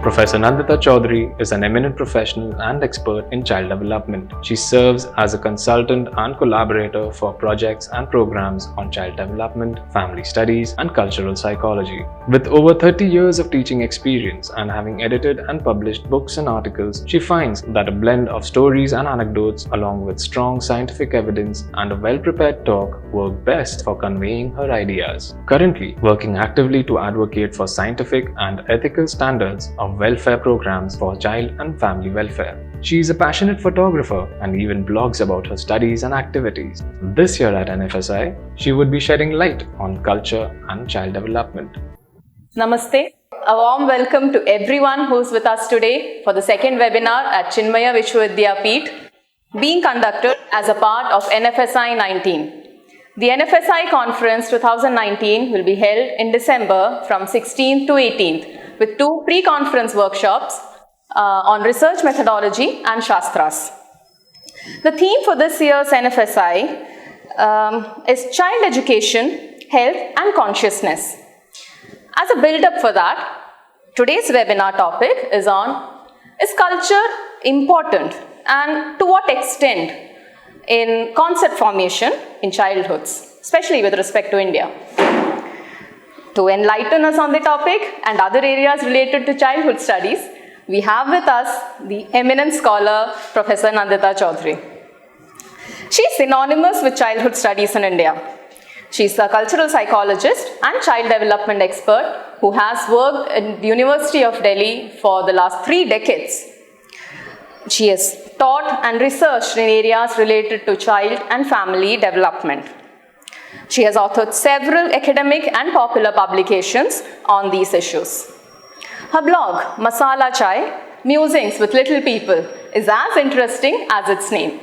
Professor Nandita Chaudhary is an eminent professional and expert in child development. She serves as a consultant and collaborator for projects and programs on child development, family studies, and cultural psychology. With over 30 years of teaching experience and having edited and published books and articles, she finds that a blend of stories and anecdotes, along with strong scientific evidence and a well-prepared talk, work best for conveying her ideas. Currently working actively to advocate for scientific and ethical standards of welfare programs for child and family welfare. She is a passionate photographer and even blogs about her studies and activities. This year at NFSI, she would be shedding light on culture and child development. Namaste. A warm welcome to everyone who is with us today for the second webinar at Chinmaya Vishwa being conducted as a part of NFSI 19. The NFSI Conference 2019 will be held in December from 16th to 18th with two pre-conference workshops on research methodology and Shastras. The theme for this year's NFSI is Child Education, Health and Consciousness. As a build-up for that, today's webinar topic is culture important and to what extent in concept formation in childhoods, especially with respect to India. To enlighten us on the topic and other areas related to childhood studies, we have with us the eminent scholar, Professor Nandita Chaudhary. She is synonymous with childhood studies in India. She is a cultural psychologist and child development expert who has worked in the University of Delhi for the last 3 decades. She has taught and researched in areas related to child and family development. She has authored several academic and popular publications on these issues. Her blog, Masala Chai, Musings with Little People, is as interesting as its name.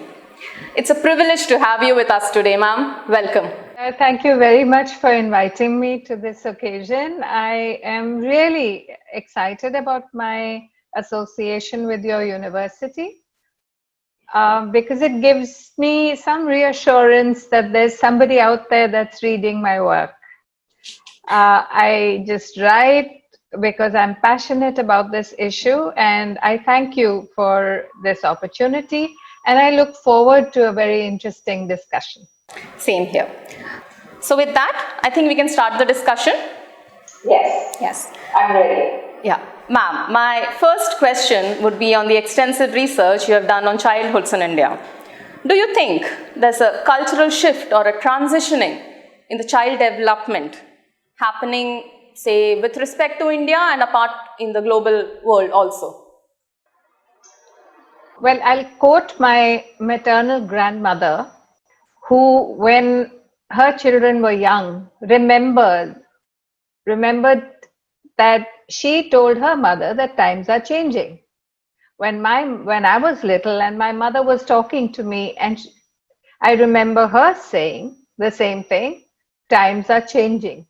It's a privilege to have you with us today, ma'am. Welcome. Thank you very much for inviting me to this occasion. I am really excited about my association with your university because it gives me some reassurance that there's somebody out there that's reading my work. I just write because I'm passionate about this issue, and I thank you for this opportunity, and I look forward to a very interesting discussion. Same here. So with that, I think we can start the discussion. Yes, I'm ready. Yeah. Ma'am, my first question would be on the extensive research you have done on childhoods in India. Do you think there's a cultural shift or a transitioning in the child development happening, say, with respect to India and a part in the global world also? Well, I'll quote my maternal grandmother, who, when her children were young, remembered that she told her mother that times are changing. When I was little and my mother was talking to me, and I remember her saying the same thing, times are changing.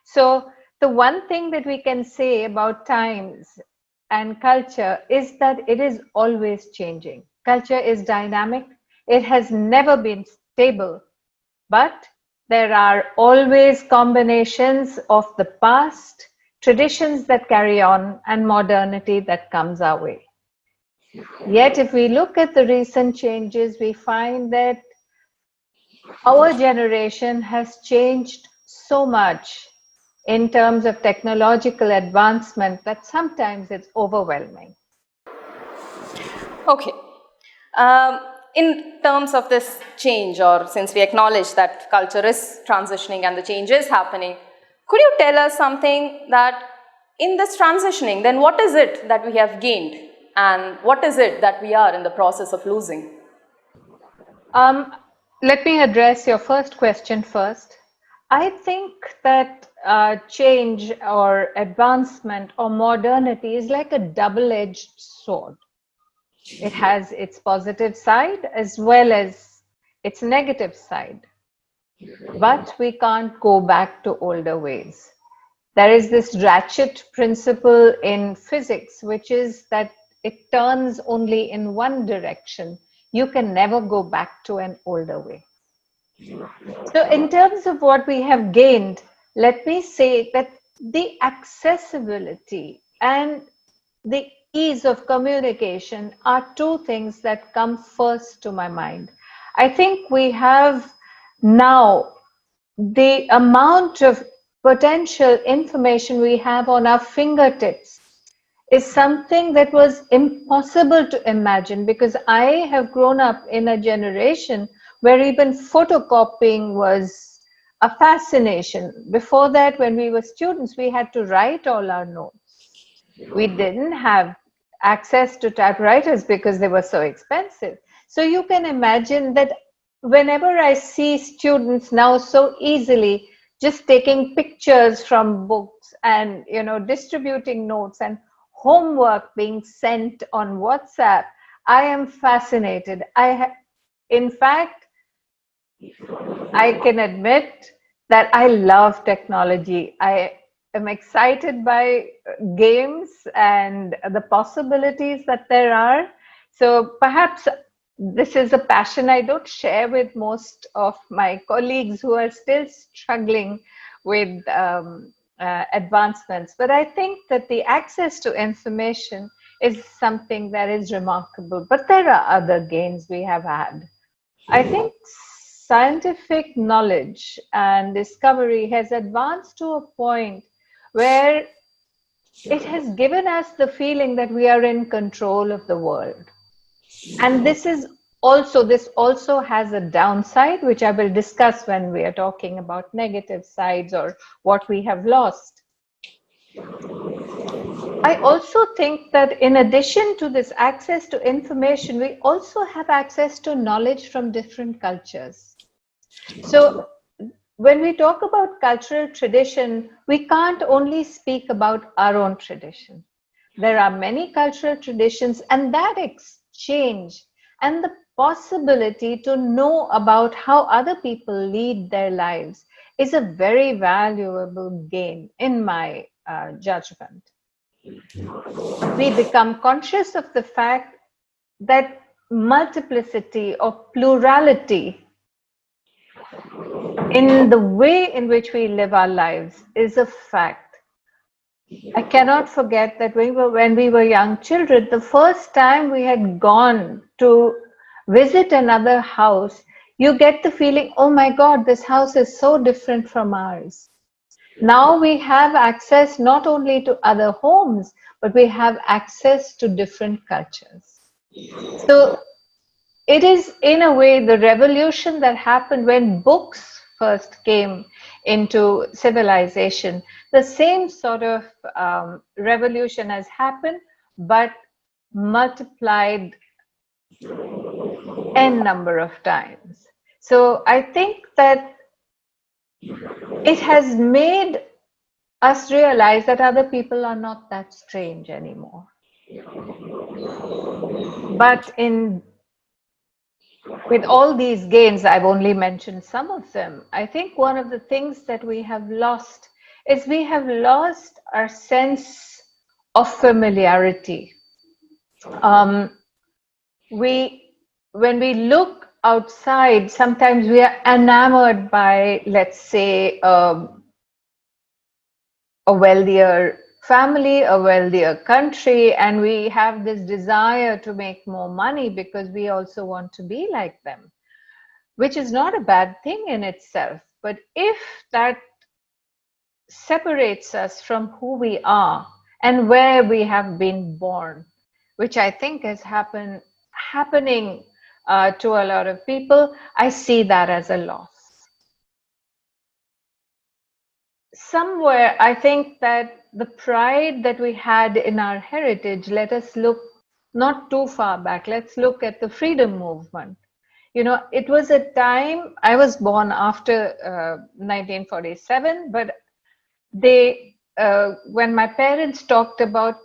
So the one thing that we can say about times and culture is that it is always changing. Culture is dynamic. It has never been stable, but there are always combinations of the past, traditions that carry on, and modernity that comes our way. Yet, if we look at the recent changes, we find that our generation has changed so much in terms of technological advancement that sometimes it's overwhelming. Okay. In terms of this change, or since we acknowledge that culture is transitioning and the change is happening, could you tell us something that in this transitioning, then what is it that we have gained and what is it that we are in the process of losing? Let me address your first question first. I think that change or advancement or modernity is like a double-edged sword. It has its positive side as well as its negative side. But we can't go back to older ways. There is this ratchet principle in physics, which is that it turns only in one direction. You can never go back to an older way. So in terms of what we have gained, let me say that the accessibility and the ease of communication are two things that come first to my mind. I think we have now the amount of potential information we have on our fingertips is something that was impossible to imagine, because I have grown up in a generation where even photocopying was a fascination. Before that, when we were students, we had to write all our notes. We didn't have access to typewriters because they were so expensive. So you can imagine that whenever I see students now so easily just taking pictures from books and distributing notes and homework being sent on WhatsApp, I am fascinated. In fact, I can admit that I love technology. I am excited by games and the possibilities that there are. So perhaps this is a passion I don't share with most of my colleagues who are still struggling with advancements. But I think that the access to information is something that is remarkable. But there are other gains we have had. I think scientific knowledge and discovery has advanced to a point where it has given us the feeling that we are in control of the world. And this also has a downside, which I will discuss when we are talking about negative sides or what we have lost. I also think that in addition to this access to information, we also have access to knowledge from different cultures. So when we talk about cultural tradition, we can't only speak about our own tradition. There are many cultural traditions, and that exchange and the possibility to know about how other people lead their lives is a very valuable gain in my judgment. We become conscious of the fact that multiplicity or plurality in the way in which we live our lives is a fact. I cannot forget that when we were young children, the first time we had gone to visit another house, you get the feeling, oh my God, this house is so different from ours. Now we have access not only to other homes, but we have access to different cultures. So it is, in a way, the revolution that happened when books first came into civilization. The same sort of revolution has happened, but multiplied n number of times. So I think that it has made us realize that other people are not that strange anymore. But with all these gains, I've only mentioned some of them. I think one of the things that we have lost is we have lost our sense of familiarity. When we look outside, sometimes we are enamored by, let's say, a wealthier family, a wealthier country, and we have this desire to make more money because we also want to be like them, which is not a bad thing in itself. But if that separates us from who we are and where we have been born, which I think is happening to a lot of people, I see that as a loss. Somewhere, I think that the pride that we had in our heritage, let us look not too far back. Let's look at the freedom movement. It was a time, I was born after 1947, but when my parents talked about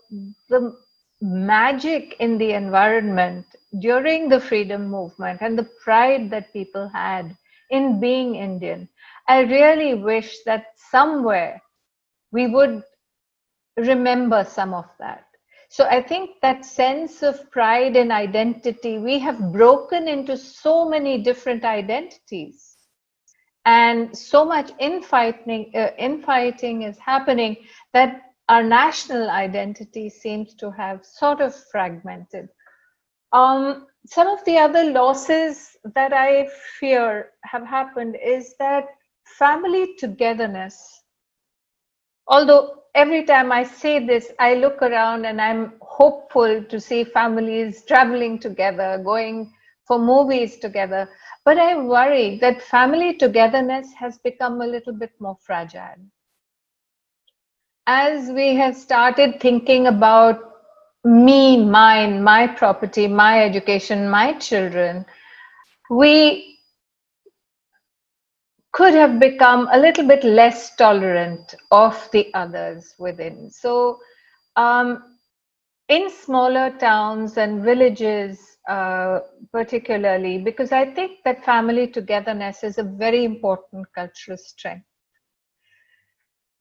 the magic in the environment during the freedom movement and the pride that people had in being Indian, I really wish that somewhere we would remember some of that. So I think that sense of pride and identity, we have broken into so many different identities, and so much infighting is happening that our national identity seems to have sort of fragmented. Some of the other losses that I fear have happened is that family togetherness, although every time I say this, I look around and I'm hopeful to see families traveling together, going for movies together. But I worry that family togetherness has become a little bit more fragile. As we have started thinking about me, mine, my property, my education, my children, we could have become a little bit less tolerant of the others within. So, in smaller towns and villages, particularly, because I think that family togetherness is a very important cultural strength.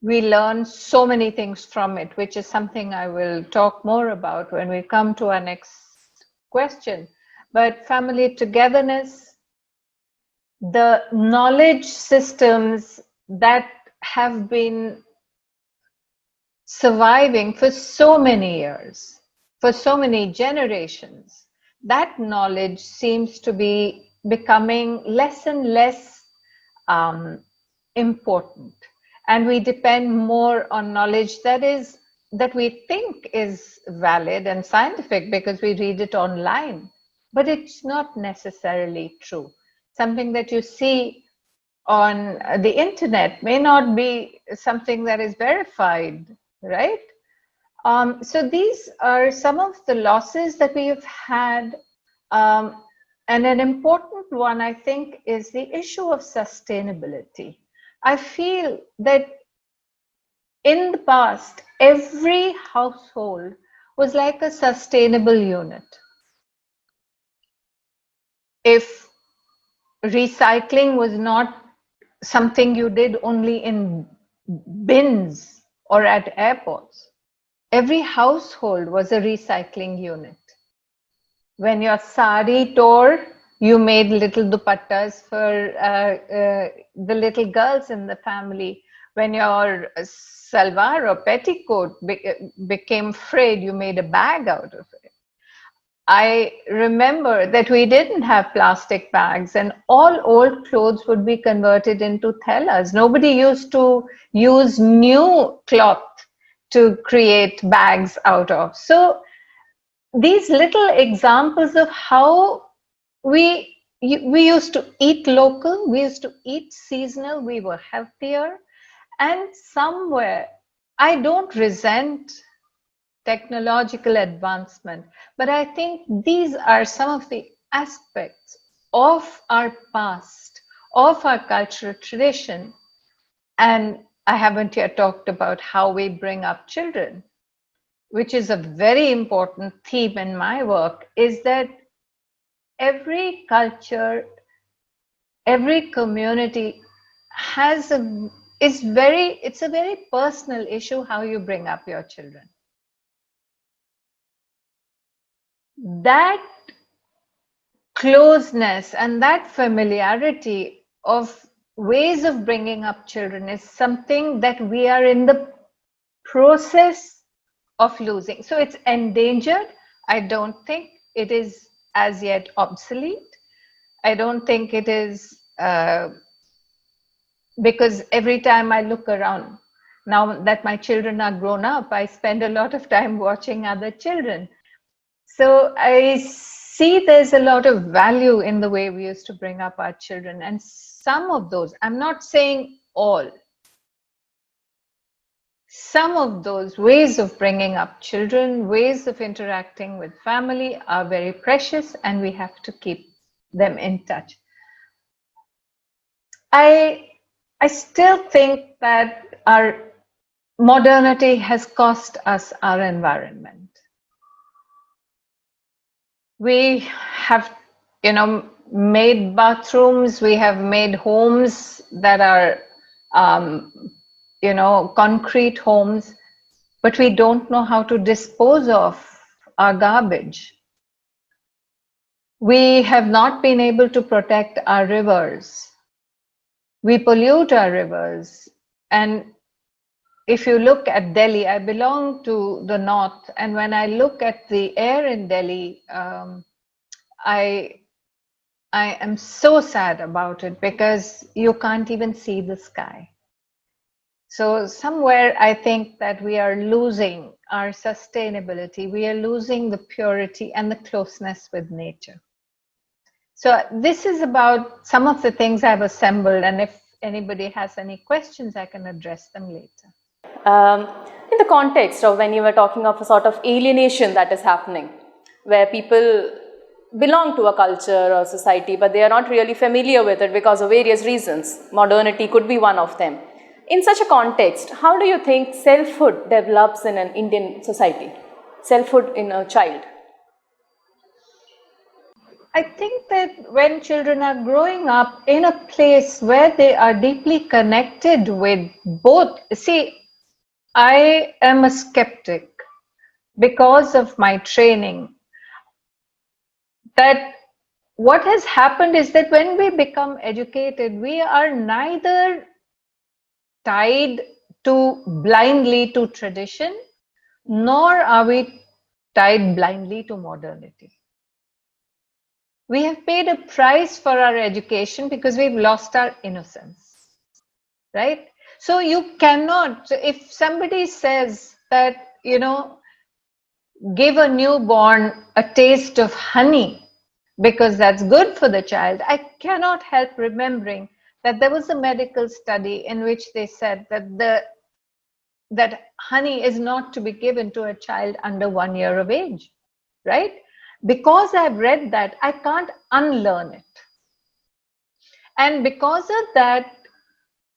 We learn so many things from it, which is something I will talk more about when we come to our next question. But family togetherness, the knowledge systems that have been surviving for so many years, for so many generations, that knowledge seems to be becoming less and less important. And we depend more on knowledge that we think is valid and scientific because we read it online, but it's not necessarily true. Something that you see on the internet may not be something that is verified, right? So these are some of the losses that we have had. And an important one, I think, is the issue of sustainability. I feel that in the past, every household was like a sustainable unit. If recycling was not something you did only in bins or at airports, every household was a recycling unit. When your sari tore, you made little dupattas for the little girls in the family. When your salwar or petticoat became frayed, you made a bag out of it. I remember that we didn't have plastic bags and all old clothes would be converted into thellas. Nobody used to use new cloth to create bags out of. So these little examples of how we used to eat local, we used to eat seasonal, we were healthier, and somewhere I don't resent technological advancement, but I think these are some of the aspects of our past, of our cultural tradition, and I haven't yet talked about how we bring up children, which is a very important theme in my work, is that every culture, every community has it's a very personal issue how you bring up your children. That closeness and that familiarity of ways of bringing up children is something that we are in the process of losing. So it's endangered. I don't think it is as yet obsolete. I don't think it is because every time I look around, now that my children are grown up, I spend a lot of time watching other children. So I see there's a lot of value in the way we used to bring up our children. And some of those, I'm not saying all, some of those ways of bringing up children, ways of interacting with family are very precious and we have to keep them in touch. I still think that our modernity has cost us our environment. We have, made bathrooms, we have made homes that are, concrete homes, but we don't know how to dispose of our garbage. We have not been able to protect our rivers. We pollute our rivers. And if you look at Delhi, I belong to the north, and when I look at the air in Delhi, I am so sad about it because you can't even see the sky. So somewhere I think that we are losing our sustainability, we are losing the purity and the closeness with nature. So this is about some of the things I've assembled, and if anybody has any questions, I can address them later. Um, in the context of when you were talking of a sort of alienation that is happening, where people belong to a culture or society, but they are not really familiar with it because of various reasons. Modernity could be one of them. In such a context, how do you think selfhood develops in an Indian society? Selfhood in a child? I think that when children are growing up in a place where they are deeply connected with both, see, I am a skeptic because of my training, that what has happened is that when we become educated, we are neither tied to blindly to tradition, nor are we tied blindly to modernity. We have paid a price for our education because we've lost our innocence, right? So you cannot, if somebody says that, give a newborn a taste of honey because that's good for the child, I cannot help remembering that there was a medical study in which they said that honey is not to be given to a child under 1 year of age, right? Because I've read that, I can't unlearn it. And because of that,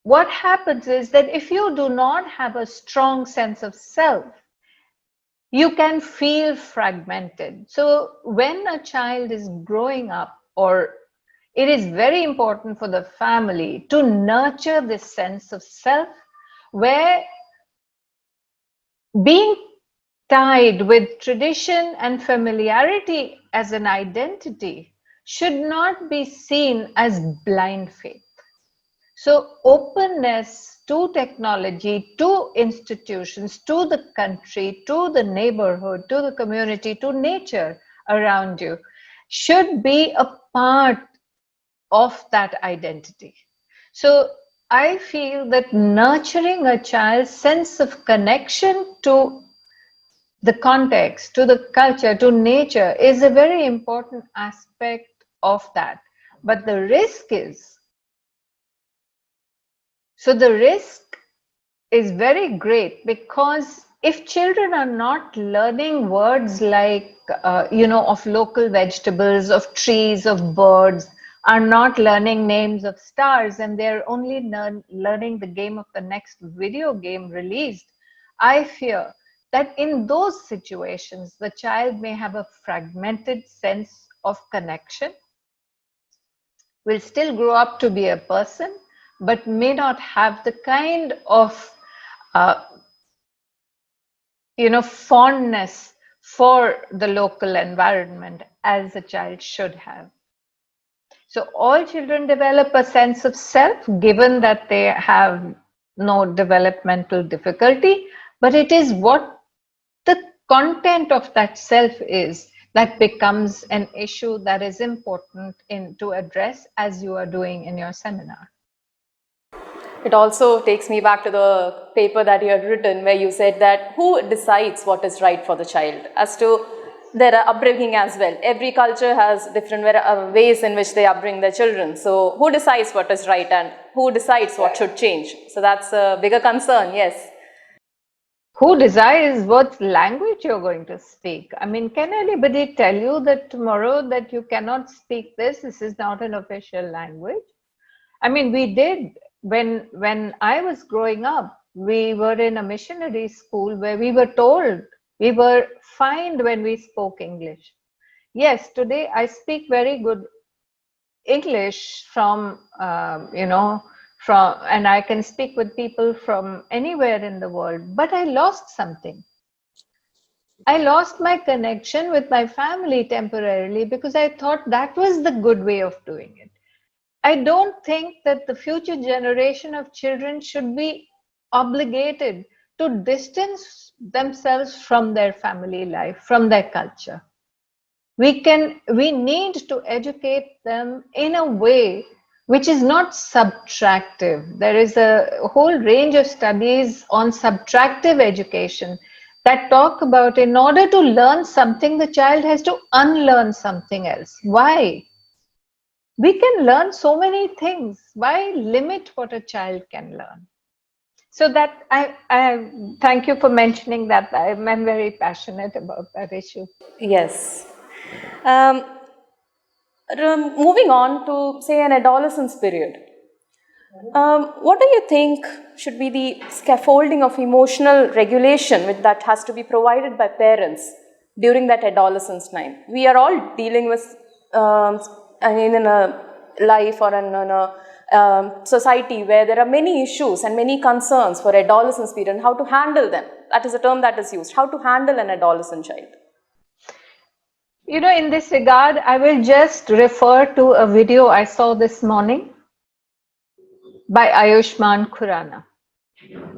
what happens is that if you do not have a strong sense of self, you can feel fragmented. So when a child is growing up, or it is very important for the family to nurture this sense of self, where being tied with tradition and familiarity as an identity should not be seen as blind faith. So openness to technology, to institutions, to the country, to the neighborhood, to the community, to nature around you should be a part of that identity. So I feel that nurturing a child's sense of connection to the context, to the culture, to nature is a very important aspect of that. But the risk is, so the risk is very great because if children are not learning words like, of local vegetables, of trees, of birds, are not learning names of stars, and they're only learning the game of the next video game released, I fear that in those situations, the child may have a fragmented sense of connection, will still grow up to be a person, but may not have the kind of uh, fondness for the local environment as a child should have. So all children develop a sense of self, given that they have no developmental difficulty, but it is what the content of that self is that becomes an issue that is important to address, as you are doing in your seminar. It also takes me back to the paper that you had written where you said that who decides what is right for the child, as to their upbringing as well. Every culture has different ways in which they upbring their children. So who decides what is right and who decides what should change? So that's a bigger concern, yes. Who decides what language you're going to speak? I mean, can anybody tell you that tomorrow that you cannot speak this is not an official language? I mean, we did. When I was growing up, we were in a missionary school where we were told we were fined when we spoke English. Yes, today I speak very good English from, and I can speak with people from anywhere in the world, but I lost something. I lost my connection with my family temporarily because I thought that was the good way of doing it. I don't think that the future generation of children should be obligated to distance themselves from their family life, from their culture. We need to educate them in a way which is not subtractive. There is a whole range of studies on subtractive education that talk about in order to learn something, the child has to unlearn something else. Why? We can learn so many things. Why limit what a child can learn? So that I thank you for mentioning that. I'm very passionate about that issue. Yes. Um, Moving on to, say, an adolescence period. What do you think should be the scaffolding of emotional regulation that has to be provided by parents during that adolescence time? We are all dealing with, in a life or in a society where there are many issues and many concerns for adolescence period and how to handle them. That is a term that is used. How to handle an adolescent child. In this regard, I will just refer to a video I saw this morning by Ayushmann Khurrana.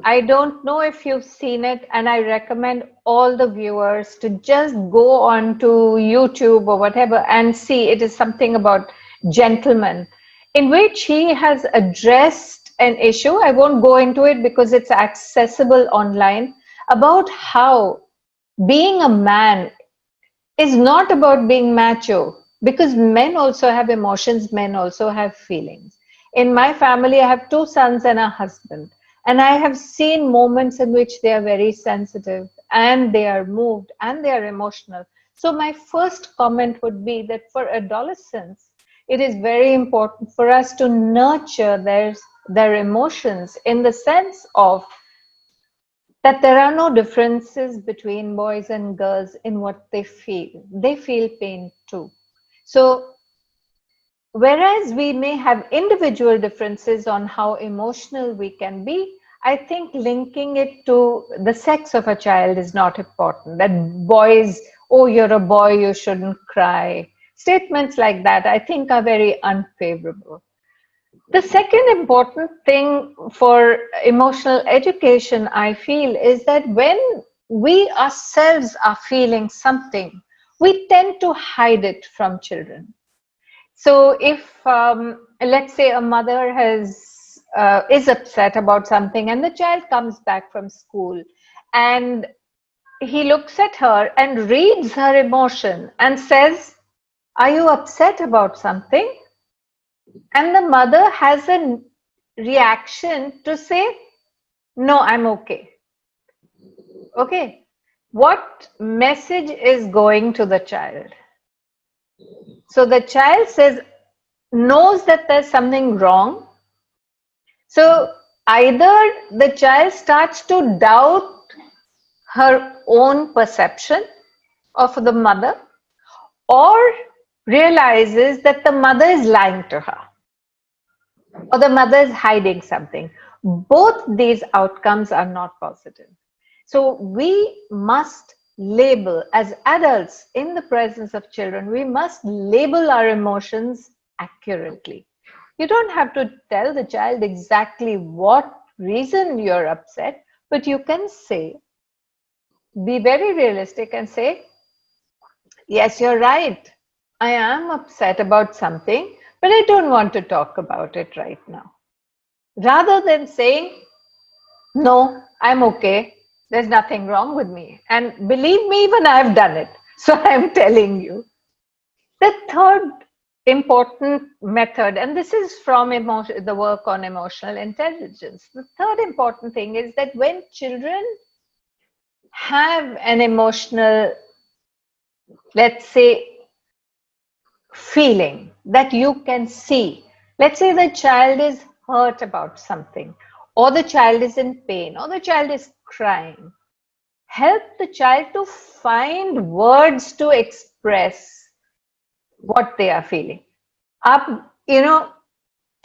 I don't know if you've seen it, and I recommend all the viewers to just go on to YouTube or whatever and see. It is something about gentlemen, in which he has addressed an issue. I won't go into it because it's accessible online, about how being a man is not about being macho, because men also have emotions, men also have feelings. In my family, I have 2 sons and a husband, and I have seen moments in which they are very sensitive and they are moved and they are emotional. So my first comment would be that for adolescents, it is very important for us to nurture their emotions, in the sense of that there are no differences between boys and girls in what they feel. They feel pain too. So, whereas we may have individual differences on how emotional we can be, I think linking it to the sex of a child is not important. That boys, oh, you're a boy, you shouldn't cry. Statements like that, I think, are very unfavorable. The second important thing for emotional education, I feel, is that when we ourselves are feeling something, we tend to hide it from children. So if, let's say, a mother is upset about something and the child comes back from school and he looks at her and reads her emotion and says, "Are you upset about something?" And the mother has a reaction to say, "No, I'm okay." Okay. What message is going to the child? So the child knows that there's something wrong. So either the child starts to doubt her own perception of the mother, or realizes that the mother is lying to her, or the mother is hiding something. Both these outcomes are not positive. So we must label, as adults in the presence of children, we must label our emotions accurately. You don't have to tell the child exactly what reason you're upset, but you can say, be very realistic and say, "Yes, you're right. I am upset about something, but I don't want to talk about it right now." Rather than saying, "No, I'm okay. There's nothing wrong with me." And believe me, even I've done it. So I'm telling you. The third important method, and this is from the work on emotional intelligence, the third important thing is that when children have an emotional, let's say, feeling that you can see, let's say the child is hurt about something, or the child is in pain, or the child is crying, help the child to find words to express what they are feeling.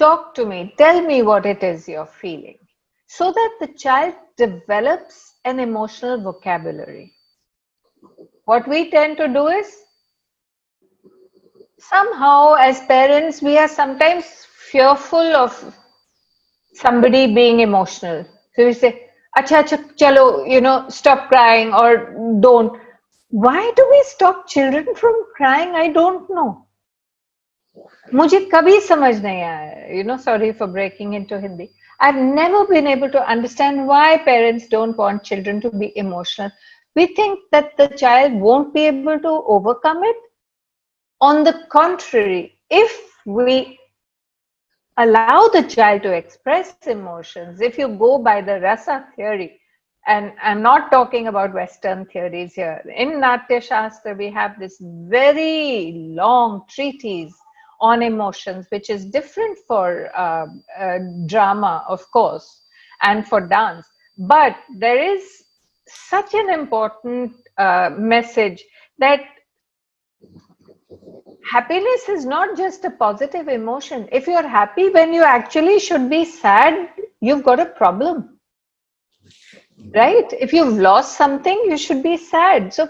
Talk to me, tell me what it is you're feeling, so that the child develops an emotional vocabulary. What we tend to do is, somehow as parents, we are sometimes fearful of somebody being emotional. So we say, Acha, acha, chalo, stop crying or don't. Why do we stop children from crying? I don't know. मुझे कभी समझ नहीं आया, sorry for breaking into Hindi. I've never been able to understand why parents don't want children to be emotional. We think that the child won't be able to overcome it. On the contrary, if we allow the child to express emotions, if you go by the rasa theory, and I'm not talking about Western theories here. In Natya Shastra, we have this very long treatise on emotions, which is different for drama, of course, and for dance. But there is such an important message that happiness is not just a positive emotion. If you're happy when you actually should be sad, you've got a problem. Right? If you've lost something, you should be sad. So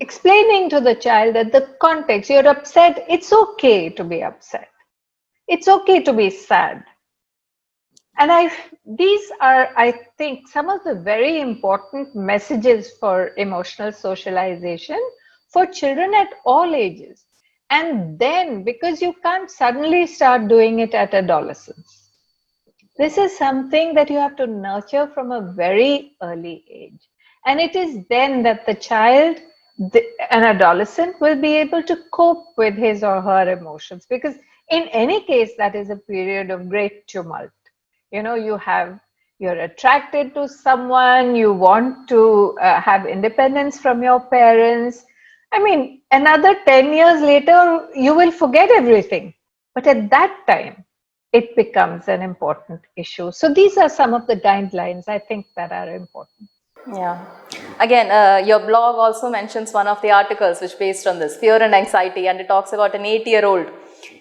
explaining to the child that the context, you're upset, it's okay to be upset. It's okay to be sad. And these are, I think, some of the very important messages for emotional socialization for children at all ages. And then, because you can't suddenly start doing it at adolescence, this is something that you have to nurture from a very early age. And it is then that the child, an adolescent, will be able to cope with his or her emotions. Because in any case, that is a period of great tumult. You're attracted to someone, you want to have independence from your parents. I mean, another 10 years later, you will forget everything. But at that time, it becomes an important issue. So these are some of the guidelines I think that are important. Yeah. Again, your blog also mentions one of the articles which based on this, fear and anxiety, and it talks about an 8-year-old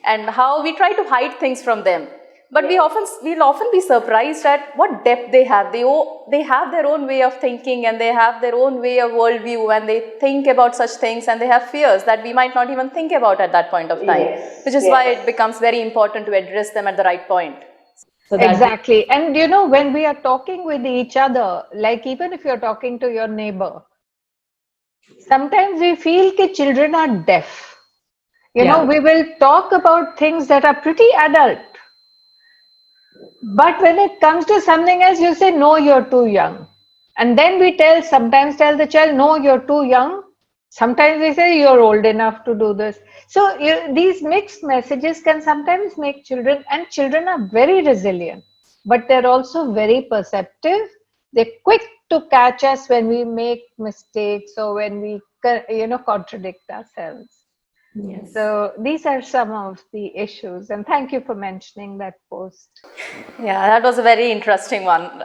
and how we try to hide things from them. But we'll often be surprised at what depth they have. They have their own way of thinking and they have their own way of worldview and they think about such things and they have fears that we might not even think about at that point of time, which is why it becomes very important to address them at the right point. So exactly. And when we are talking with each other, like even if you're talking to your neighbor, sometimes we feel that children are deaf. We will talk about things that are pretty adult. But when it comes to something else, you say, no, you're too young. And then we sometimes tell the child, no, you're too young. Sometimes we say, you're old enough to do this. So these mixed messages can sometimes make children, and children are very resilient, but they're also very perceptive. They're quick to catch us when we make mistakes or when we, contradict ourselves. Yes. So these are some of the issues, and thank you for mentioning that post. Yeah, that was a very interesting one.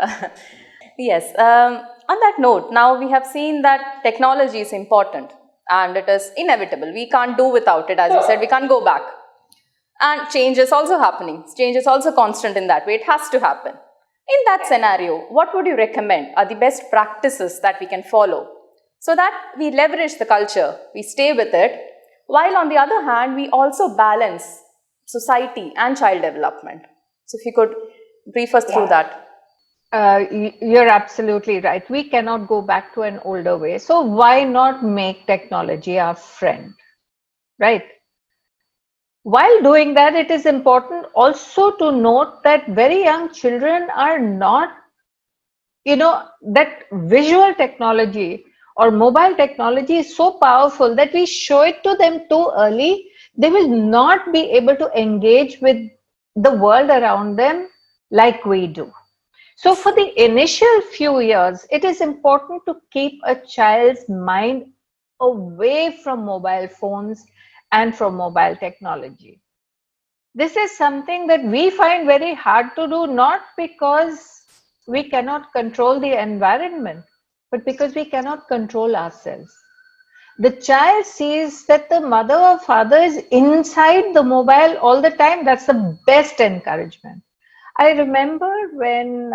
Yes. On that note, now we have seen that technology is important and it is inevitable. We can't do without it. As you said, we can't go back. And change is also happening. Change is also constant in that way. It has to happen. In that scenario, what would you recommend are the best practices that we can follow so that we leverage the culture, we stay with it, while on the other hand, we also balance society and child development? So if you could brief us through that. You're absolutely right. We cannot go back to an older way. So why not make technology our friend, right? While doing that, it is important also to note that very young children are not, that visual technology or mobile technology is so powerful that we show it to them too early. They will not be able to engage with the world around them like we do. So for the initial few years, it is important to keep a child's mind away from mobile phones and from mobile technology. This is something that we find very hard to do, not because we cannot control the environment, but because we cannot control ourselves. The child sees that the mother or father is inside the mobile all the time. That's the best encouragement. I remember when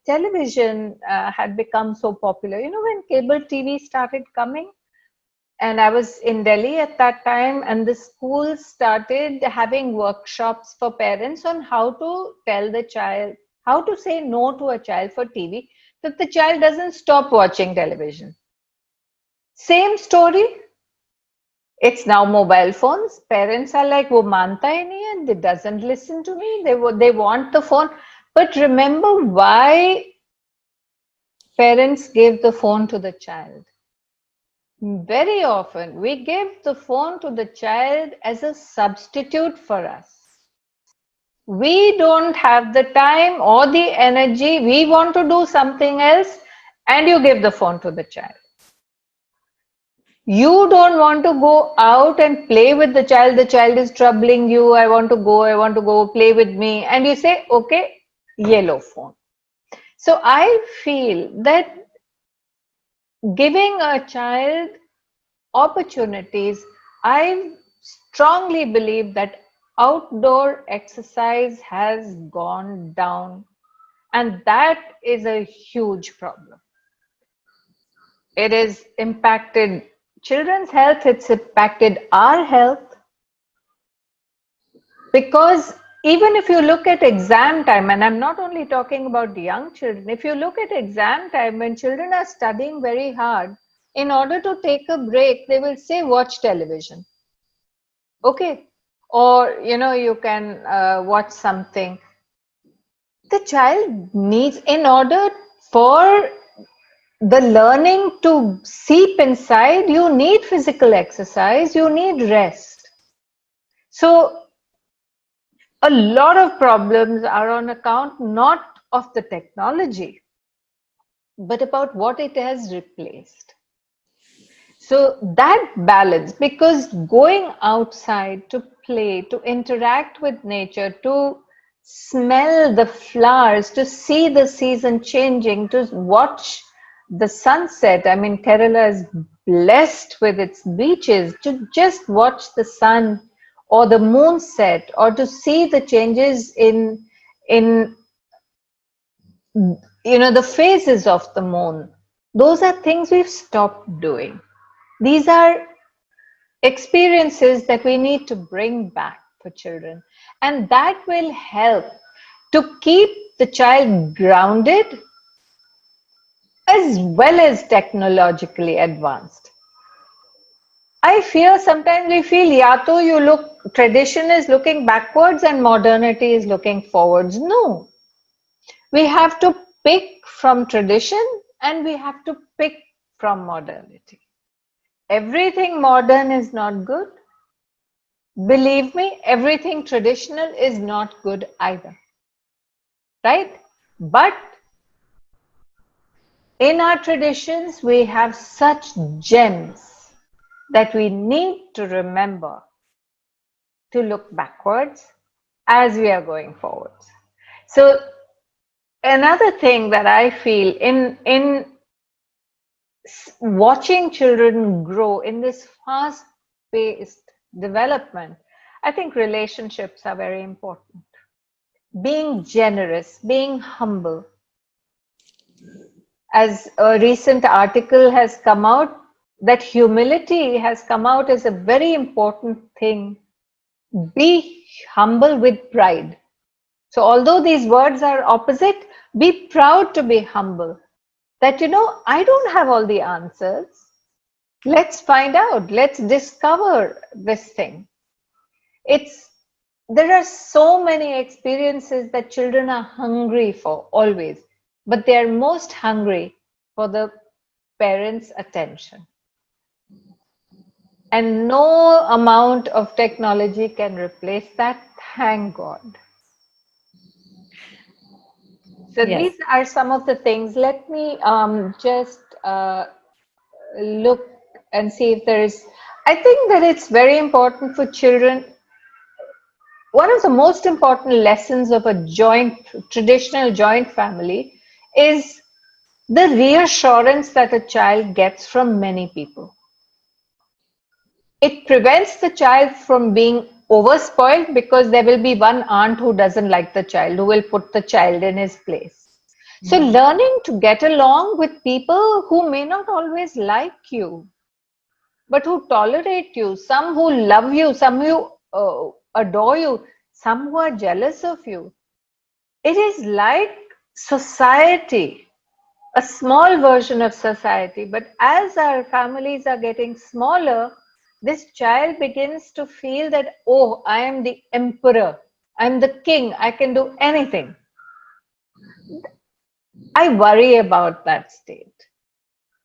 television had become so popular, when cable TV started coming, and I was in Delhi at that time, and the schools started having workshops for parents on how to tell the child, How to say no to a child for TV that the child doesn't stop watching television. Same story. It's now mobile phones. Parents are like, "वो मानता ही नहीं है. They doesn't listen to me. They want the phone." But remember why parents gave the phone to the child. Very often, we give the phone to the child as a substitute for us. We don't have the time or the energy. We want to do something else, and you give the phone to the child. You don't want to go out and play with the child is troubling you. I want to go, play with me. And you say, okay, yellow phone. So I feel that giving a child opportunities, I strongly believe that outdoor exercise has gone down, and that is a huge problem. It has impacted children's health, it's impacted our health, because even if you look at exam time, and I'm not only talking about young children, if you look at exam time when children are studying very hard, in order to take a break, they will say, watch television. Okay. Or, you can watch something. The child needs, in order for the learning to seep inside, you need physical exercise, you need rest. So a lot of problems are on account not of the technology, but about what it has replaced. So that balance, because going outside to play, to interact with nature, to smell the flowers, to see the season changing, to watch the sunset. I mean, Kerala is blessed with its beaches. To just watch the sun or the moon set, or to see the changes in the phases of the moon. Those are things we've stopped doing. These are experiences that we need to bring back for children, and that will help to keep the child grounded as well as technologically advanced. I fear sometimes we feel tradition is looking backwards and modernity is looking forwards. No, we have to pick from tradition and we have to pick from modernity. Everything modern is not good. Believe me, everything traditional is not good either. Right? But in our traditions, we have such gems that we need to remember to look backwards as we are going forwards. So another thing that I feel in watching children grow in this fast-paced development, I think relationships are very important. Being generous, being humble. As a recent article has come out, that humility has come out as a very important thing. Be humble with pride. So although these words are opposite, be proud to be humble. That, I don't have all the answers. Let's find out. Let's discover this thing. There are so many experiences that children are hungry for always, but they are most hungry for the parents' attention. And no amount of technology can replace that, thank God. So Yes. these are some of the things. Let me just look and see if there is. I think that it's very important for children. One of the most important lessons of a traditional joint family is the reassurance that a child gets from many people. It prevents the child from being overspoiled, because there will be one aunt who doesn't like the child, who will put the child in his place. So learning to get along with people who may not always like you, but who tolerate you, some who love you, some who adore you, some who are jealous of you. it is like society, a small version of society. But as our families are getting smaller, this child begins to feel that, oh, I am the emperor, I'm the king, I can do anything. I worry about that state.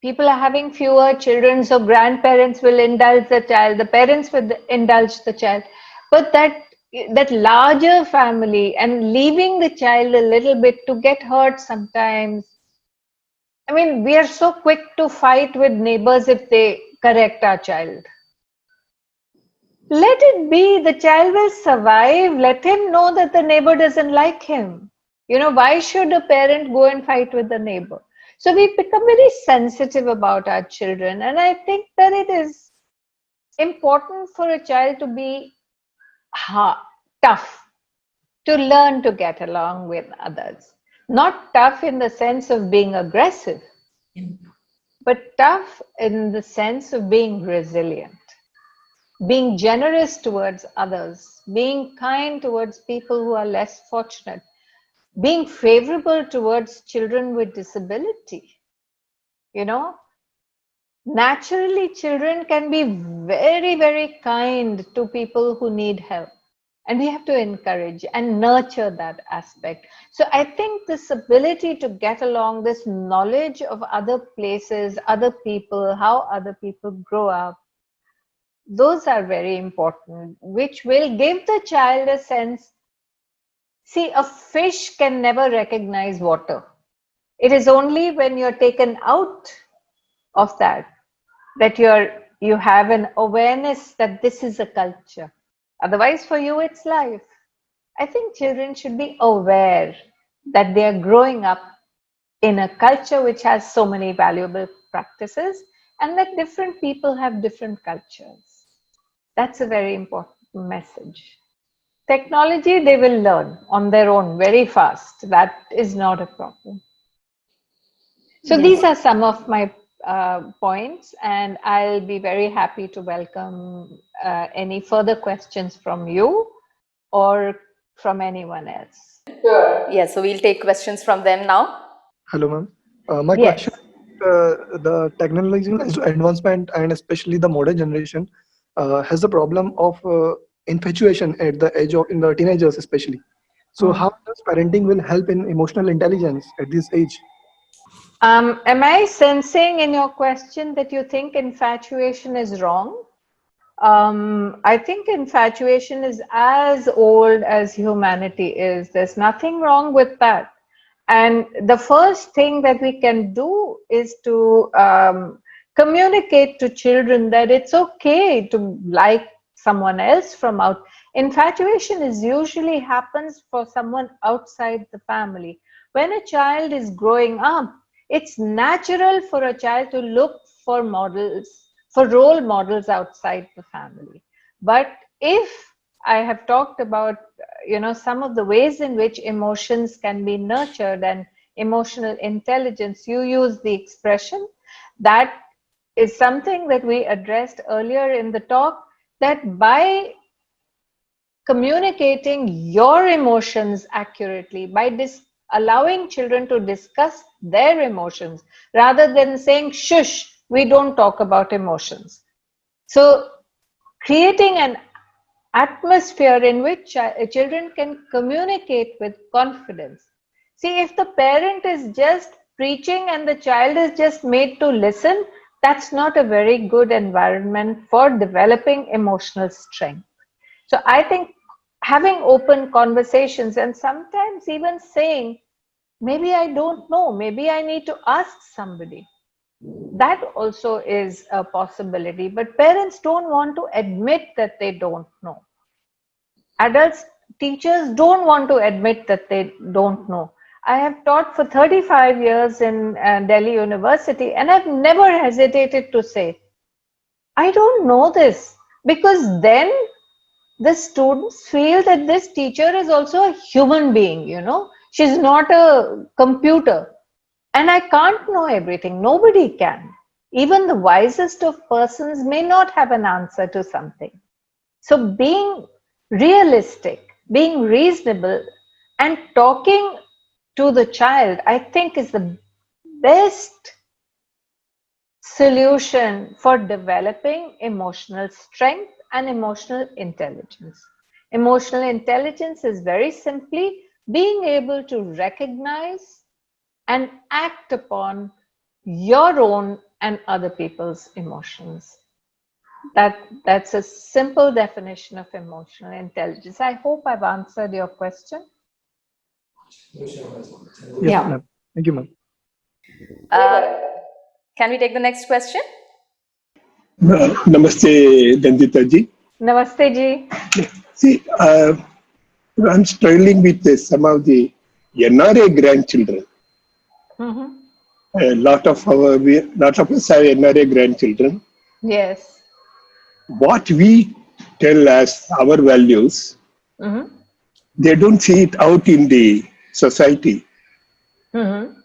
People are having fewer children, so grandparents will indulge the child, the parents will indulge the child. But that larger family and leaving the child a little bit to get hurt sometimes. I mean, we are so quick to fight with neighbors if they correct our child. Let it be, the child will survive. Let him know that the neighbor doesn't like him. Why should a parent go and fight with the neighbor? So we become very sensitive about our children. And I think that it is important for a child to be tough, to learn to get along with others. Not tough in the sense of being aggressive, but tough in the sense of being resilient, being generous towards others, being kind towards people who are less fortunate, being favorable towards children with disability. Naturally, children can be very, very kind to people who need help. And we have to encourage and nurture that aspect. So I think this ability to get along, this knowledge of other places, other people, how other people grow up, those are very important, which will give the child a sense. See, a fish can never recognize water. It is only when you're taken out of that you have an awareness that this is a culture. Otherwise, for you, it's life. I think children should be aware that they are growing up in a culture which has so many valuable practices and that different people have different cultures. That's a very important message. Technology, they will learn on their own very fast. That is not a problem. So these are some of my points, and I'll be very happy to welcome any further questions from you or from anyone else. Sure. Yes, so we'll take questions from them now. Hello, ma'am. My Yes. question the technological advancement and especially the modern generation has the problem of infatuation at the age of in the teenagers especially. So how does parenting will help in emotional intelligence at this age? Am I sensing in your question that you think infatuation is wrong? I think infatuation is as old as humanity is. There's nothing wrong with that. And the first thing that we can do is to communicate to children that it's okay to like someone else from out. Infatuation is usually happens for someone outside the family. When a child is growing up, it's natural for a child to look for models, for role models outside the family. But if I have talked about, some of the ways in which emotions can be nurtured and emotional intelligence, you use the expression, that is something that we addressed earlier in the talk, that by communicating your emotions accurately, by allowing children to discuss their emotions rather than saying, shush, we don't talk about emotions. So creating an atmosphere in which children can communicate with confidence. See, if the parent is just preaching and the child is just made to listen, that's not a very good environment for developing emotional strength. So I think having open conversations and sometimes even saying, maybe I don't know, maybe I need to ask somebody. That also is a possibility, but parents don't want to admit that they don't know. Adults, teachers don't want to admit that they don't know. I have taught for 35 years in Delhi University, and I've never hesitated to say, I don't know this, because then the students feel that this teacher is also a human being, she's not a computer. And I can't know everything. Nobody can. Even the wisest of persons may not have an answer to something. So being realistic, being reasonable, And talking to the child, I think, is the best solution for developing emotional strength and emotional intelligence. Emotional intelligence is very simply being able to recognize and act upon your own and other people's emotions. That's a simple definition of emotional intelligence. I hope I've answered your question. Yes, Yeah. ma'am. Thank you, ma'am. Uh, can we take the next question? Namaste, Nandita ji. Namaste ji. See, I'm struggling with some of the NRA grandchildren. Mhm. Lot of us have NRA grandchildren. Yes. What we tell as our values, Mhm. they don't see it out in the society. Mhm.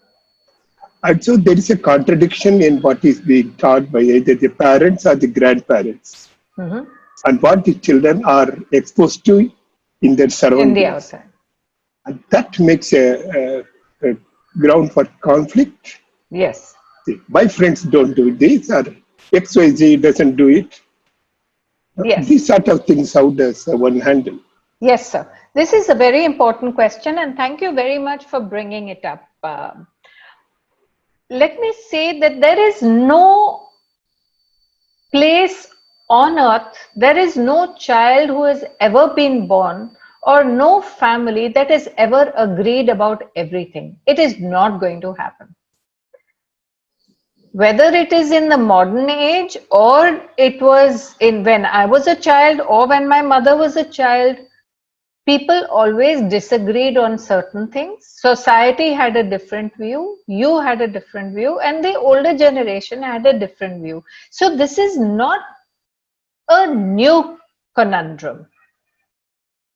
And so there is a contradiction in what is being taught by either the parents or the grandparents, Mhm. and what the children are exposed to in their In the surroundings. outside. And that makes a ground for conflict. Yes. See, my friends don't do this, or XYZ doesn't do it. Yes. These sort of things, how does one handle? Yes, sir. This is a very important question, and thank you very much for bringing it up. Let me say that there is no place on earth, there is no child who has ever been born, or no family that has ever agreed about everything. It is not going to happen. Whether it is in the modern age, or it was in when I was a child, or when my mother was a child, people always disagreed on certain things. Society had a different view, you had a different view, and the older generation had a different view. So this is not a new conundrum.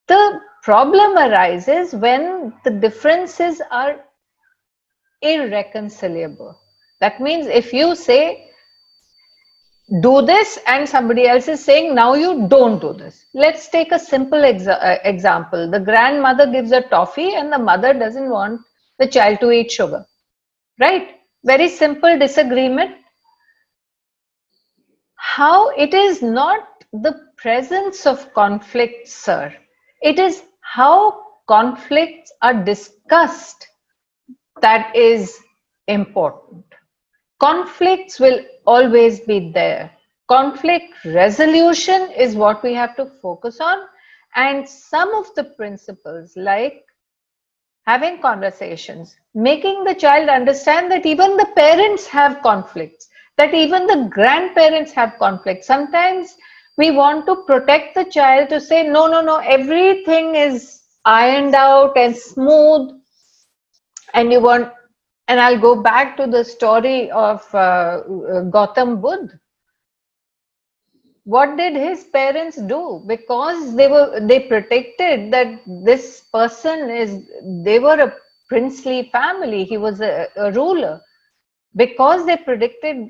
The problem arises when the differences are irreconcilable. That means if you say, do this, and somebody else is saying, now you don't do this. Let's take a simple example. The grandmother gives a toffee and the mother doesn't want the child to eat sugar. Right? Very simple disagreement. How it is not the presence of conflict, sir. It is how conflicts are discussed that is important. Conflicts will always be there. Conflict resolution is what we have to focus on, and some of the principles like having conversations, making the child understand that even the parents have conflicts, that even the grandparents have conflicts. Sometimes we want to protect the child to say, no, no, no, everything is ironed out and smooth, and you want, and I'll go back to the story of Gautam Buddha. What did his parents do? Because they protected that this person is, they were a princely family, he was a ruler. Because they predicted,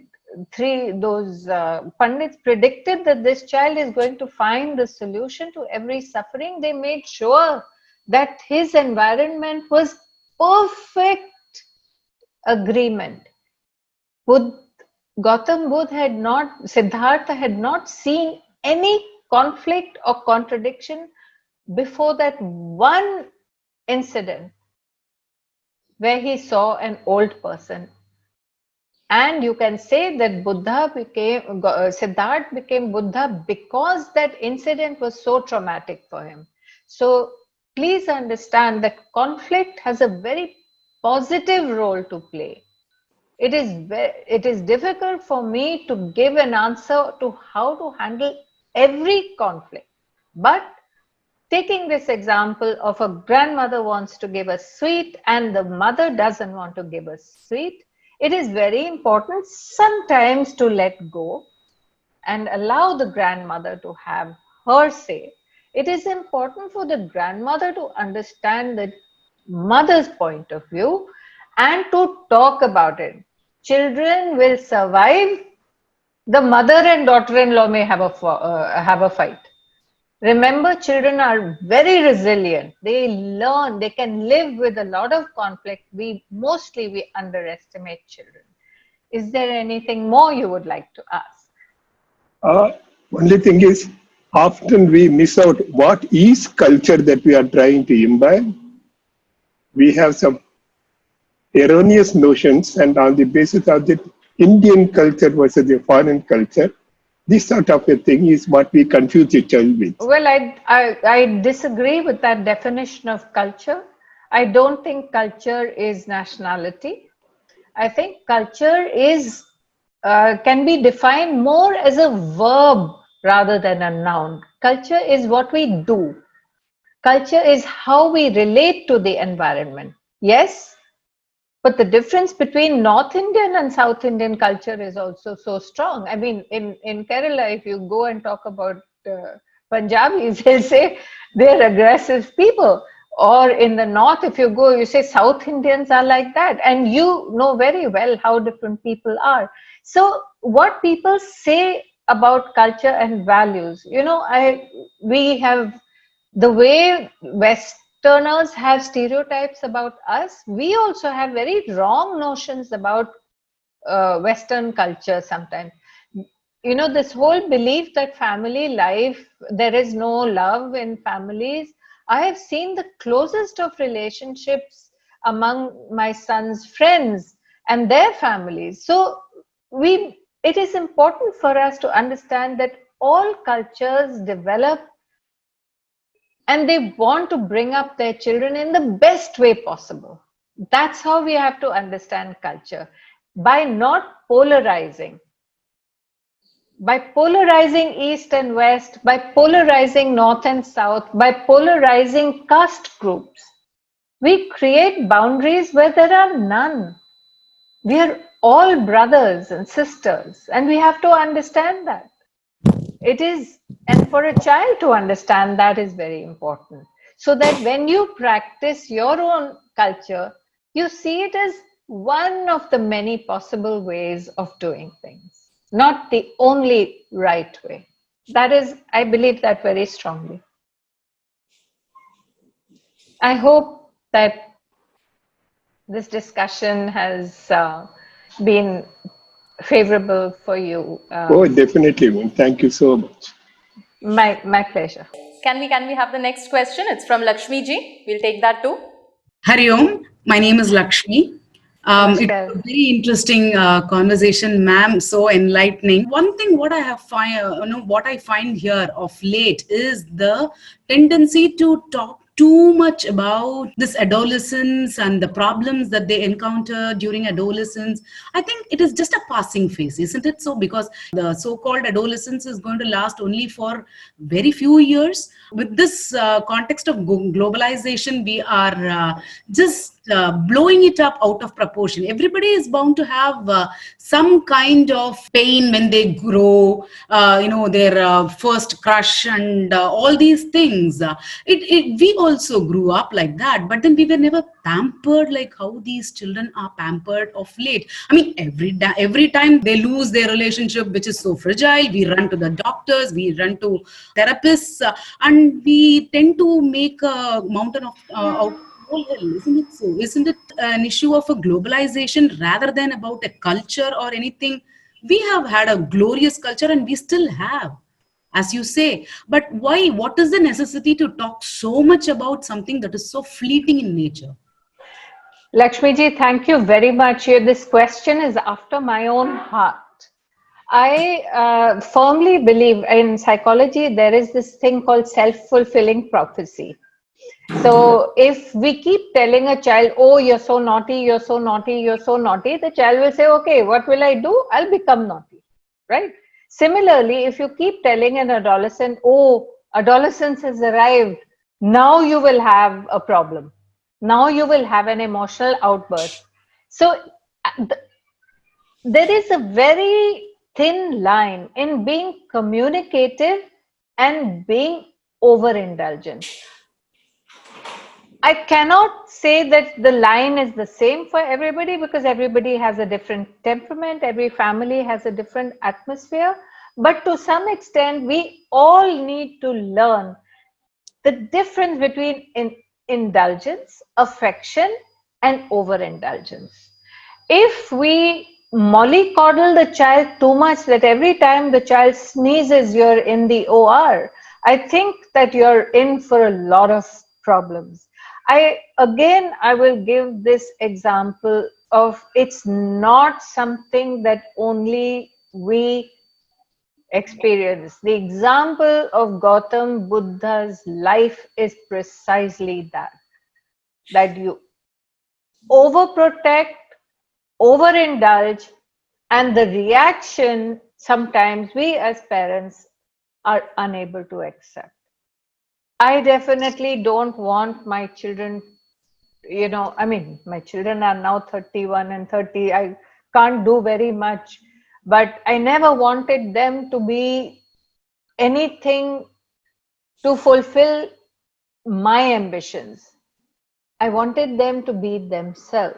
those pandits predicted that this child is going to find the solution to every suffering, they made sure that his environment was perfect agreement. Buddha, Gautam Buddha had not, Siddhartha had not seen any conflict or contradiction before that one incident where he saw an old person. And you can say that Siddhartha became Buddha because that incident was so traumatic for him. So please understand that conflict has a very positive role to play. It is difficult for me to give an answer to how to handle every conflict. But taking this example of a grandmother wants to give a sweet and the mother doesn't want to give a sweet, it is very important sometimes to let go and allow the grandmother to have her say. It is important for the grandmother to understand the mother's point of view and to talk about it. Children will survive. The mother and daughter-in-law may have a fight. Remember, children are very resilient. They learn, they can live with a lot of conflict. We underestimate children. Is there anything more you would like to ask? Uh, Only thing is, often we miss out what is culture that we are trying to imbibe. We have some erroneous notions, and on the basis of the Indian culture versus the foreign culture, this sort of a thing is what we confuse the child with. Well, I disagree with that definition of culture. I don't think culture is nationality. I think culture is can be defined more as a verb rather than a noun. Culture is what we do. Culture is how we relate to the environment. Yes, but the difference between North Indian and South Indian culture is also so strong. I mean, in Kerala, if you go and talk about Punjabis, they'll say they're aggressive people. Or in the North, if you go, you say South Indians are like that. And you know very well how different people are. So, what people say about culture and values, we have the way Westerners have stereotypes about us, we also have very wrong notions about Western culture sometimes. This whole belief that family life, there is no love in families. I have seen the closest of relationships among my son's friends and their families. So it is important for us to understand that all cultures develop and they want to bring up their children in the best way possible. That's how we have to understand culture, by not polarizing. By polarizing East and West, by polarizing North and South, by polarizing caste groups, we create boundaries where there are none. We are all brothers and sisters, and we have to understand that. It is, and for a child to understand that is very important. So that when you practice your own culture, you see it as one of the many possible ways of doing things, not the only right way. That is, I believe that very strongly. I hope that this discussion has been favorable for you. Oh, definitely, man. Thank you so much. My pleasure. Can we have the next question? It's from Lakshmi ji. We'll take that too. Hari Om, my name is Lakshmi. It Namaskar. was a very interesting conversation, ma'am. So enlightening. One thing, what I find here of late is the tendency to talk too much about this adolescence and the problems that they encounter during adolescence. I think it is just a passing phase, isn't it? So because the so-called adolescence is going to last only for very few years. With this context of globalization, we are just blowing it up out of proportion. Everybody is bound to have some kind of pain when they grow, their first crush and all these things. We also grew up like that, but then we were never pampered like how these children are pampered of late. I mean, every time they lose their relationship, which is so fragile, we run to the doctors, we run to therapists, and we tend to make a mountain of out molehill, isn't it so? Isn't it an issue of a globalization rather than about a culture or anything? We have had a glorious culture and we still have, as you say. But why? What is the necessity to talk so much about something that is so fleeting in nature? Lakshmiji, thank you very much. This question is after my own heart. I firmly believe in psychology, there is this thing called self-fulfilling prophecy. So if we keep telling a child, oh, you're so naughty, you're so naughty, you're so naughty, the child will say, okay, what will I do? I'll become naughty, right? Similarly, if you keep telling an adolescent, oh, adolescence has arrived, now you will have a problem. Now you will have an emotional outburst. So there is a very thin line in being communicative and being overindulgent. I cannot say that the line is the same for everybody because everybody has a different temperament, every family has a different atmosphere. But to some extent, we all need to learn the difference between indulgence, affection, and overindulgence. If we mollycoddle the child too much that every time the child sneezes, you're in the OR, I think that you're in for a lot of problems. I will give this example of it's not something that only we experience. The example of Gautam Buddha's life is precisely that you overprotect, overindulge, and the reaction sometimes we as parents are unable to accept. I definitely don't want my children, my children are now 31 and 30. I can't do very much, but I never wanted them to be anything to fulfill my ambitions. I wanted them to be themselves.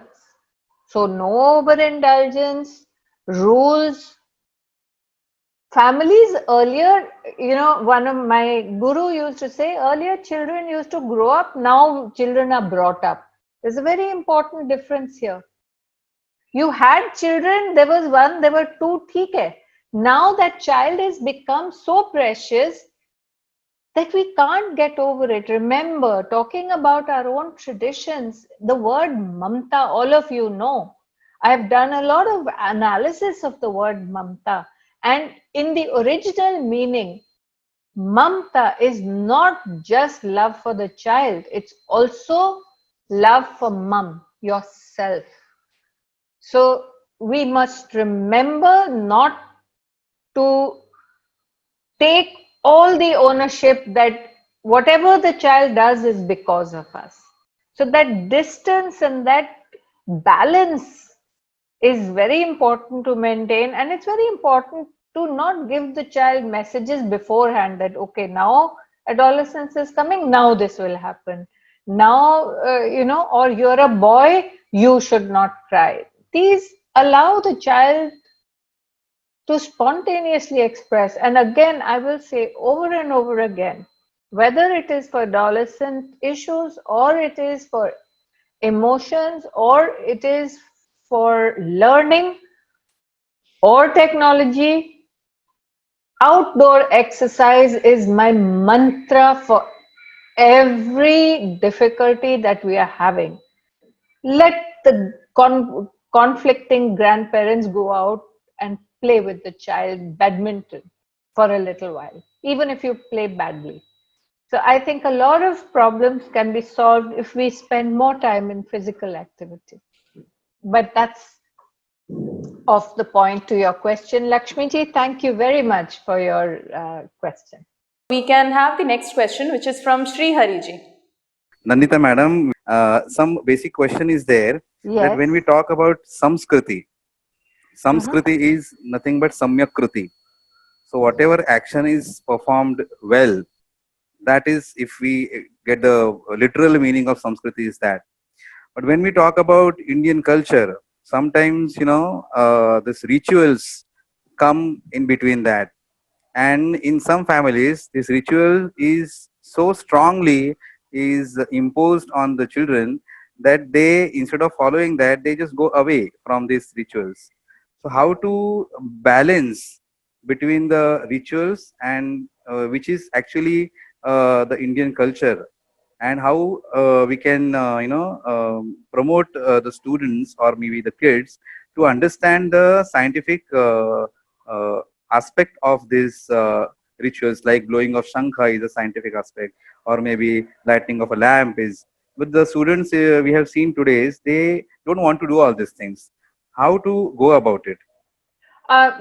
So no overindulgence, rules. Families earlier, one of my guru used to say earlier children used to grow up, now children are brought up. There's a very important difference here. You had children, there was one, there were two, theek hai. Now that child has become so precious that we can't get over it. Remember, talking about our own traditions, the word mamta, all of you know. I've done a lot of analysis of the word mamta. And in the original meaning, mamta is not just love for the child, it's also love for mum, yourself. So we must remember not to take all the ownership that whatever the child does is because of us. So that distance and that balance is very important to maintain, and it's very important to not give the child messages beforehand that okay, now adolescence is coming, now this will happen, now or you're a boy, you should not cry. These allow the child to spontaneously express. And again, I will say over and over again, whether it is for adolescent issues or it is for emotions or it is for learning or technology, outdoor exercise is my mantra for every difficulty that we are having. Let the conflicting grandparents go out and play with the child badminton for a little while, even if you play badly. So I think a lot of problems can be solved if we spend more time in physical activity. But that's off the point to your question. Lakshmi ji, thank you very much for your question. We can have the next question, which is from Sri Hari ji. Nandita madam, some basic question is there that when we talk about Samskriti is nothing but Samyakriti. So whatever action is performed well, that is, if we get the literal meaning of Samskriti is that. But when we talk about Indian culture, sometimes, these rituals come in between that. And in some families, this ritual is so strongly is imposed on the children that they, instead of following that, they just go away from these rituals. So how to balance between the rituals and which is actually the Indian culture, and how we can promote the students or maybe the kids to understand the scientific aspect of these rituals, like blowing of shankha is a scientific aspect, or maybe lighting of a lamp is. With the students we have seen today, they don't want to do all these things. How to go about it?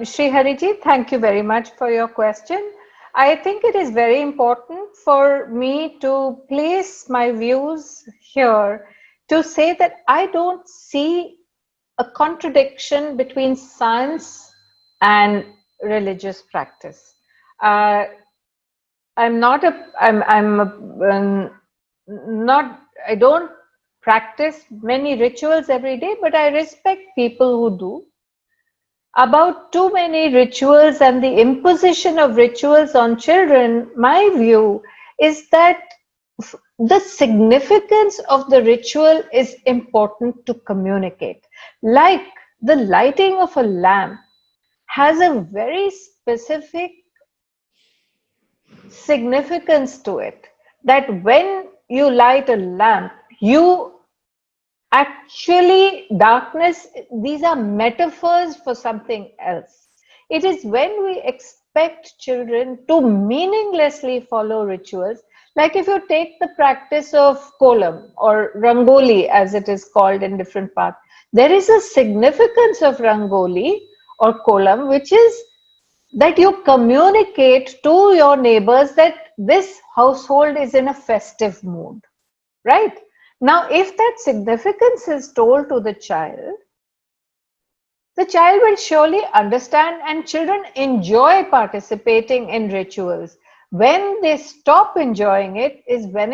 Sri Hariji, thank you very much for your question. I think it is very important for me to place my views here to say that I don't see a contradiction between science and religious practice. I'm not not, I don't practice many rituals every day, but I respect people who do. about too many rituals and the imposition of rituals on children, my view is that the significance of the ritual is important to communicate. Like the lighting of a lamp has a very specific significance to it, that when you light a lamp, you actually, darkness, these are metaphors for something else. It is when we expect children to meaninglessly follow rituals, like if you take the practice of kolam or rangoli as it is called in different parts, there is a significance of rangoli or kolam, which is that you communicate to your neighbors that this household is in a festive mood, right? Now, if that significance is told to the child will surely understand, and children enjoy participating in rituals. When they stop enjoying it is when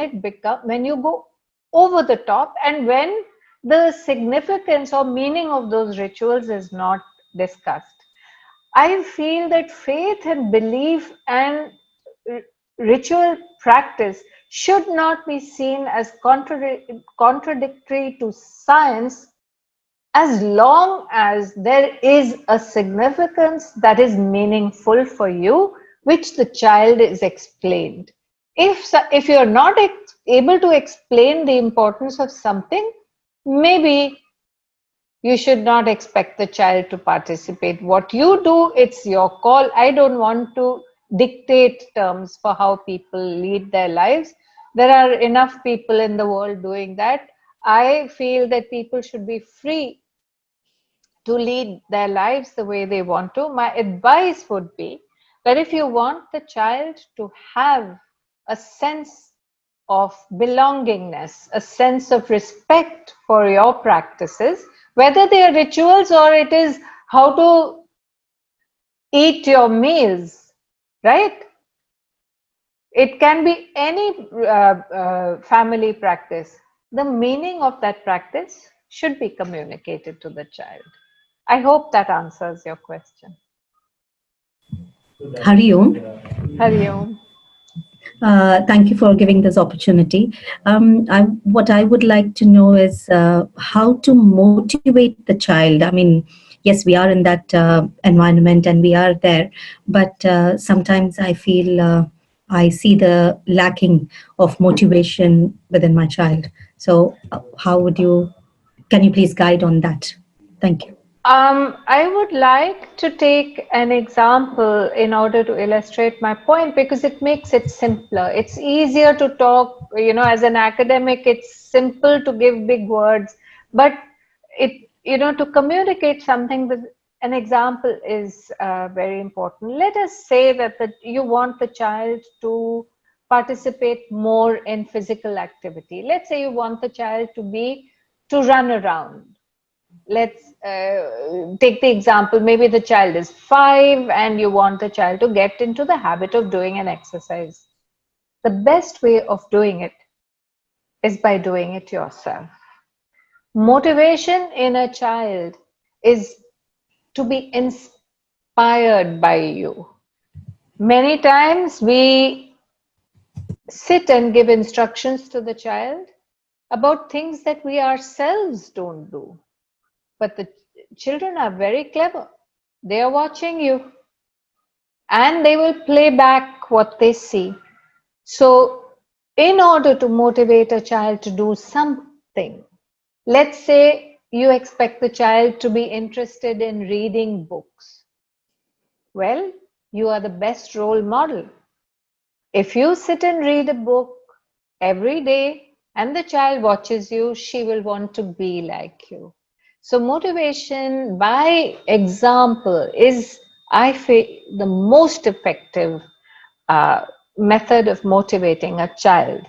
you go over the top, and when the significance or meaning of those rituals is not discussed. I feel that faith and belief and ritual practice should not be seen as contradictory to science, as long as there is a significance that is meaningful for you, which the child is explained. If you're not able to explain the importance of something, maybe you should not expect the child to participate. What you do, it's your call. I don't want to dictate terms for how people lead their lives. There are enough people in the world doing that. I feel that people should be free to lead their lives the way they want to. My advice would be that if you want the child to have a sense of belongingness, a sense of respect for your practices, whether they are rituals or it is how to eat your meals, right? It can be any family practice. The meaning of that practice should be communicated to the child. I hope that answers your question. Hari Om. Hari Om. Thank you for giving this opportunity. What I would like to know is how to motivate the child. I mean, yes, we are in that environment and we are there, but sometimes I feel I see the lacking of motivation within my child. So, can you please guide on that? Thank you. I would like to take an example in order to illustrate my point, because it makes it simpler. It's easier to talk, as an academic, it's simple to give big words, but to communicate something with an example is very important. Let us say that you want the child to participate more in physical activity. Let's say you want the child to run around. Let's take the example, maybe the child is 5 and you want the child to get into the habit of doing an exercise. The best way of doing it is by doing it yourself. Motivation in a child is to be inspired by you. Many times we sit and give instructions to the child about things that we ourselves don't do. But the children are very clever. They are watching you and they will play back what they see. So, in order to motivate a child to do something, let's say you expect the child to be interested in reading books. Well, you are the best role model. If you sit and read a book every day and the child watches you, she will want to be like you. So motivation by example is, I feel, the most effective method of motivating a child.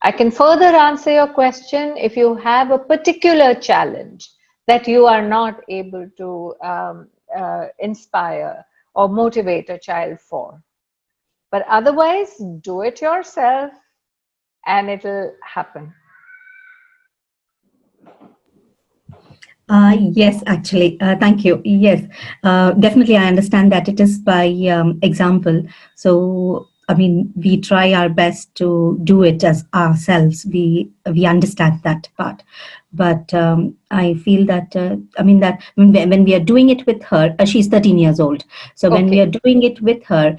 I can further answer your question if you have a particular challenge that you are not able to inspire or motivate a child for. But otherwise, do it yourself and it'll happen. Yes, actually, thank you. Yes, definitely, I understand that it is by example. So, I mean, we try our best to do it as ourselves. We understand that part, but I feel that I mean that when we are doing it with her, she's 13 years old. So when we Okay. are doing it with her,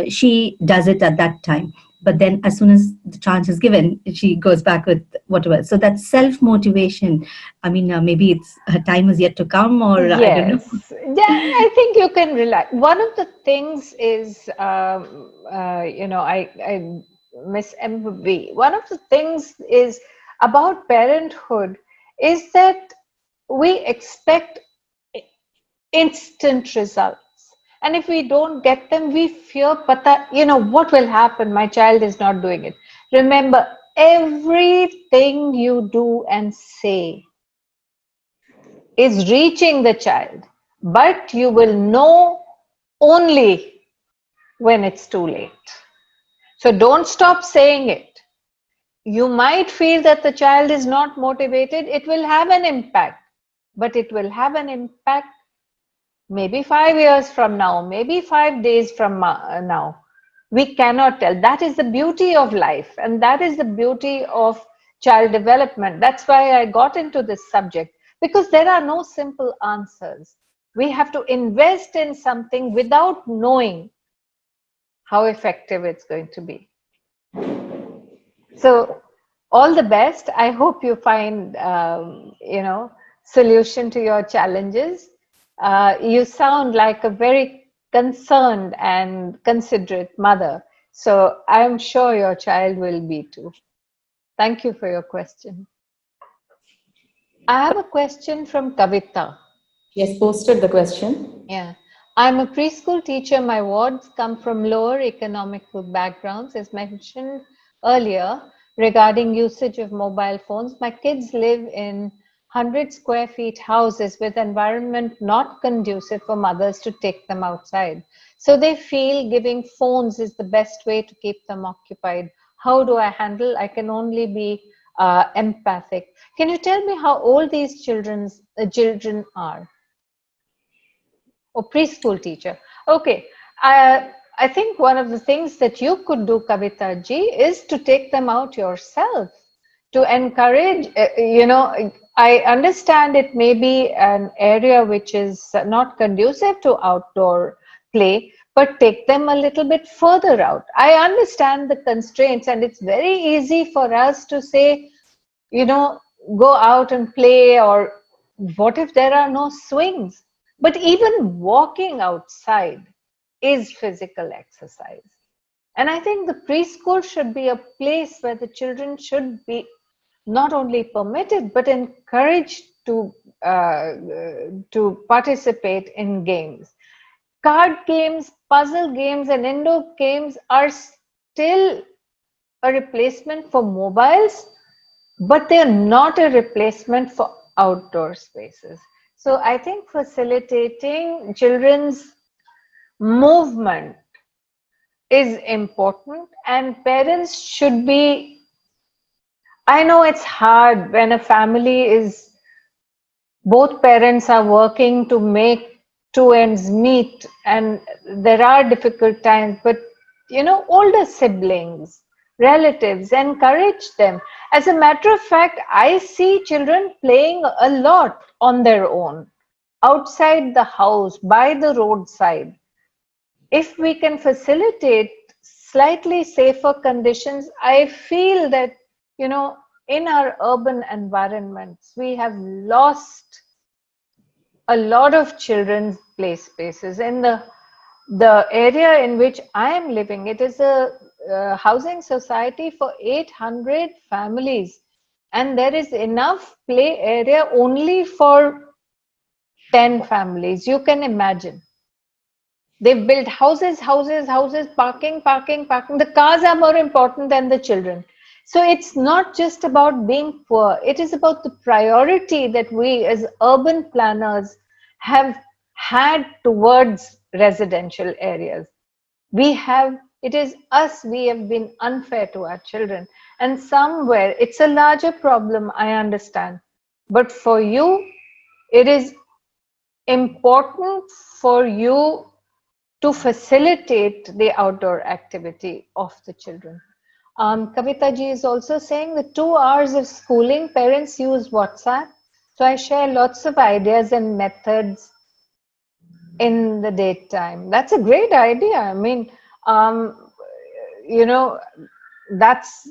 she does it at that time. But then, as soon as the chance is given, she goes back with whatever. So that self motivation. I mean, maybe it's her time is yet to come, or I don't know. Yes, yeah, I think you can relax. One of the things is, I Miss MB. One of the things is about parenthood is that we expect instant results, and if we don't get them, we fear. Pata, what will happen? My child is not doing it. Remember, everything you do and say is reaching the child, but you will know only when it's too late. So don't stop saying it. You might feel that the child is not motivated. It will have an impact, but it will have an impact maybe 5 years from now, maybe 5 days from now. We cannot tell. That is the beauty of life, and that is the beauty of child development. That's why I got into this subject, because there are no simple answers. We have to invest in something without knowing how effective it's going to be. So, all the best. I hope you find, solution to your challenges. You sound like a very concerned and considerate mother. So I'm sure your child will be too. Thank you for your question. I have a question from Kavita. Yes, posted the question. Yeah. I'm a preschool teacher. My wards come from lower economical backgrounds, as mentioned earlier, regarding usage of mobile phones. My kids live in 100 square feet houses with environment not conducive for mothers to take them outside. So they feel giving phones is the best way to keep them occupied. How do I handle? I can only be empathic. Can you tell me how old these children are? Or preschool teacher. Okay. I think one of the things that you could do, Kavita ji, is to take them out yourself, to encourage, I understand it may be an area which is not conducive to outdoor play, but take them a little bit further out. I understand the constraints, and it's very easy for us to say, go out and play, or what if there are no swings? But even walking outside is physical exercise. And I think the preschool should be a place where the children should be not only permitted but encouraged to participate in games. Card games, puzzle games, and indoor games are still a replacement for mobiles, but they're not a replacement for outdoor spaces. So I think facilitating children's movement is important, and parents should be, I know it's hard when a family is, both parents are working to make two ends meet, and there are difficult times, but older siblings, relatives, encourage them. As a matter of fact, I see children playing a lot on their own outside the house, by the roadside. If we can facilitate slightly safer conditions, I feel that, in our urban environments, we have lost a lot of children's play spaces. In the area in which I am living, it is a housing society for 800 families, and there is enough play area only for 10 families. You can imagine. They've built houses, houses, houses, parking, parking, parking. The cars are more important than the children. So it's not just about being poor. It is about the priority that we as urban planners have had towards residential areas. It is us, we have been unfair to our children. And somewhere, it's a larger problem, I understand. But for you, it is important for you to facilitate the outdoor activity of the children. Kavita ji is also saying the 2 hours of schooling, parents use WhatsApp. So I share lots of ideas and methods in the daytime. That's a great idea. I mean, you know, that's,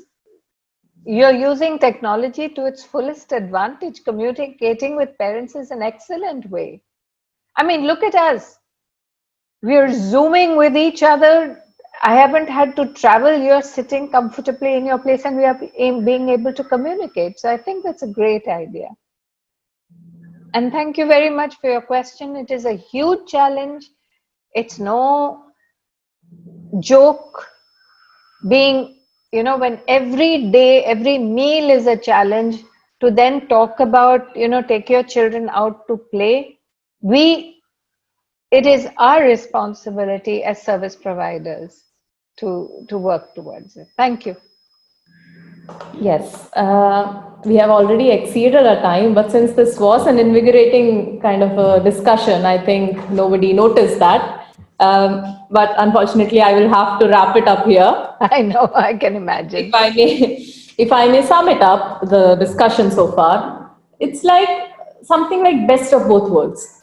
you're using technology to its fullest advantage. Communicating with parents is an excellent way. I mean, look at us. We're Zooming with each other. I haven't had to travel. You're sitting comfortably in your place and we are being able to communicate. So I think that's a great idea. And thank you very much for your question. It is a huge challenge. It's no joke being, you know, when every day, every meal is a challenge, to then talk about, you know, take your children out to play. It is our responsibility as service providers to work towards it. Thank you. Yes, we have already exceeded our time, but since this was an invigorating kind of a discussion, I think nobody noticed that. But unfortunately, I will have to wrap it up here. I know, I can imagine. If I may sum it up, the discussion so far, it's like something like best of both worlds.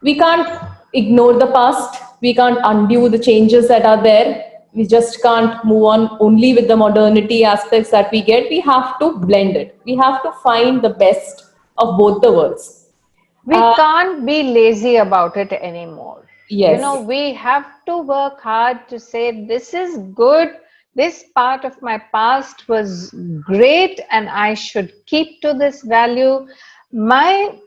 We can't ignore the past. We can't undo the changes that are there. We just can't move on only with the modernity aspects that we get. We have to blend it. We have to find the best of both the worlds. We can't be lazy about it anymore. Yes. You know, we have to work hard to say, this is good. This part of my past was great and I should keep to this value. My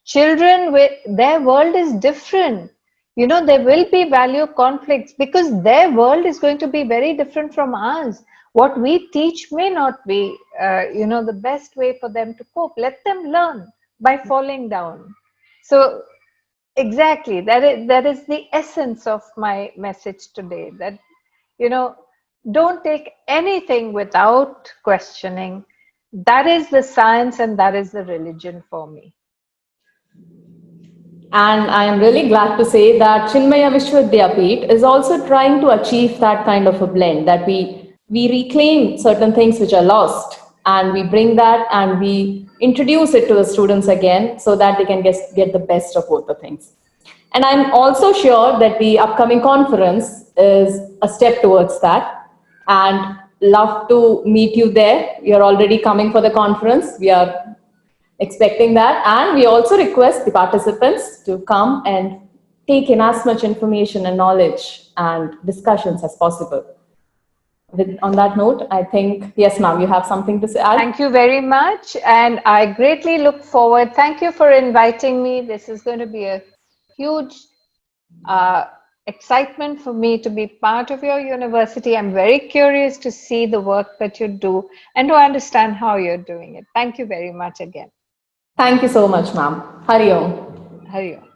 children, their world is different. You know, there will be value conflicts because their world is going to be very different from ours. What we teach may not be, you know, the best way for them to cope. Let them learn by falling down. So exactly, that is the essence of my message today, that, you know, don't take anything without questioning. That is the science and that is the religion for me. And I am really glad to say that Chinmaya Vishwa is also trying to achieve that kind of a blend, that we reclaim certain things which are lost and we bring that and we introduce it to the students again so that they can get the best of both the things. And I'm also sure that the upcoming conference is a step towards that, and love to meet you there. You're already coming for the conference. We are expecting that, and we also request the participants to come and take in as much information and knowledge and discussions as possible. On that note, I think, yes, ma'am, you have something to say? Thank you very much, and I greatly look forward. Thank you for inviting me. This is going to be a huge excitement for me to be part of your university. I'm very curious to see the work that you do and to understand how you're doing it. Thank you very much again. Thank you so much, ma'am. Hari Om. Hari Om.